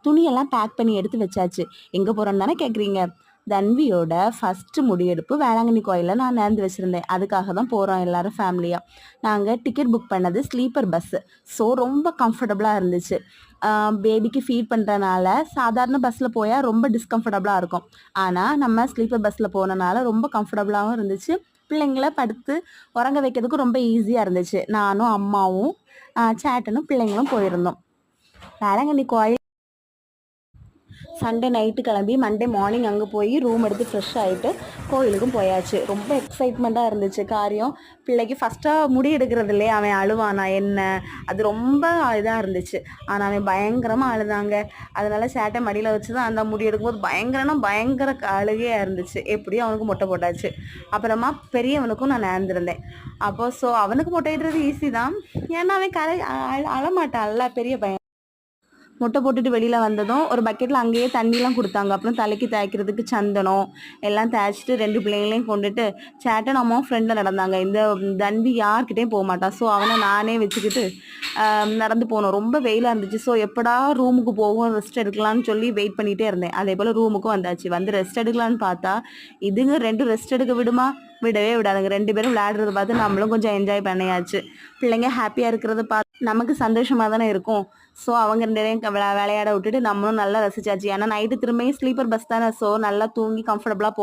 துணியெல்லாம் பேக் பண்ணி எடுத்து வச்சாச்சு. எங்கே போகிறோன்னு தானே கேட்குறீங்க? தன்வியோட ஃபஸ்ட்டு முடியெடுப்பு வேளாங்கண்ணி கோயிலில் நான் நேர்ந்து வச்சுருந்தேன். அதுக்காக தான் போகிறோம் எல்லாரும் ஃபேமிலியாக. நாங்கள் டிக்கெட் புக் பண்ணது ஸ்லீப்பர் பஸ்ஸு. ஸோ ரொம்ப கம்ஃபர்டபுளாக இருந்துச்சு. பேபிக்கு ஃபீட் பண்ணுறனால சாதாரண பஸ்ஸில் போயால் ரொம்ப டிஸ்கம்ஃபர்டபுளாக இருக்கும். ஆனால் நம்ம ஸ்லீப்பர் பஸ்ஸில் போனனால ரொம்ப கம்ஃபர்டபுளாகவும் இருந்துச்சு. பிள்ளைங்கள படுத்து உறங்க வைக்கிறதுக்கு ரொம்ப ஈஸியாக இருந்துச்சு. நானும் அம்மாவும் சேட்டனும் பிள்ளைங்களும் போயிருந்தோம். வேளாங்கண்ணி கோயில் சண்டே நைட்டு கிளம்பி மண்டே மார்னிங் அங்கே போய் ரூம் எடுத்து ஃப்ரெஷ் ஆகிட்டு கோயிலுக்கும் போயாச்சு. ரொம்ப எக்ஸைட்மெண்ட்டாக இருந்துச்சு காரியம். பிள்ளைக்கு ஃபஸ்ட்டாக முடி எடுக்கிறது இல்லையே, அவன் அழுவானா என்ன, அது ரொம்ப இதாக இருந்துச்சு. ஆனால் அவன் பயங்கரமாக அழுதாங்க. அதனால் சேட்டை மடியில் வச்சு தான் அந்த முடி எடுக்கும்போது பயங்கர அழுகையாக இருந்துச்சு. எப்படியும் அவனுக்கு மொட்டை போட்டாச்சு. அப்புறமா பெரியவனுக்கும் நான் நேர்ந்திருந்தேன். அப்போது ஸோ அவனுக்கு மொட்டை இடுறது ஈஸி தான், ஏன்னா அவன் அழமாட்டான்ல பெரிய பையன். முட்டை போட்டுட்டு வெளியில் வந்ததும் ஒரு பக்கெட்டில் அங்கேயே தண்ணிலாம் கொடுத்தாங்க. அப்புறம் தலைக்கு தேய்க்கிறதுக்கு சந்தனம் எல்லாம் தேய்ச்சிட்டு 2 பிள்ளைங்களையும் கொண்டுட்டு சேட்டன் அம்மாவும் ஃப்ரெண்டில் நடந்தாங்க. இந்த தன்பி யார்கிட்டையும் போக மாட்டான். ஸோ அவனை நானே வச்சுக்கிட்டு நடந்து போனோம். ரொம்ப வெயிலாக இருந்துச்சு. ஸோ எப்படா ரூமுக்கு போகும் ரெஸ்ட் எடுக்கலான்னு சொல்லி வெயிட் பண்ணிகிட்டே இருந்தேன். அதே போல் ரூமுக்கும் வந்தாச்சு. வந்து ரெஸ்ட் எடுக்கலான்னு பார்த்தா இதுங்க 2 ரெஸ்ட் எடுக்க விடவே விடாதுங்க. 2 பேரும் விளையாடுறத பார்த்து நம்மளும் கொஞ்சம் என்ஜாய் பண்ணியாச்சு. பிள்ளைங்க ஹாப்பியாக இருக்கிறத பார்த்து நமக்கு சந்தோஷமாக தானே இருக்கும். ஸோ அவங்க 2 பேரையும் விளையாட விட்டுட்டு நம்மளும் நல்லா ரசிச்சாச்சு. ஏன்னா நைட்டு திரும்பியும் ஸ்லீப்பர் பஸ் தானே. ஸோ நல்லா தூங்கி கம்ஃபர்டபுளாக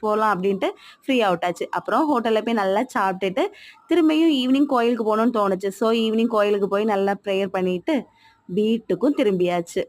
போகலாம் அப்படின்ட்டு ஃப்ரீ அவுட்டாச்சு. அப்புறம் ஹோட்டலில் போய் நல்லா சாப்பிட்டுட்டு திரும்பியும் ஈவினிங் கோயிலுக்கு போகணுன்னு தோணுச்சு. ஸோ ஈவினிங் கோயிலுக்கு போய் நல்லா ப்ரேயர் பண்ணிட்டு வீட்டுக்கும் திரும்பியாச்சு.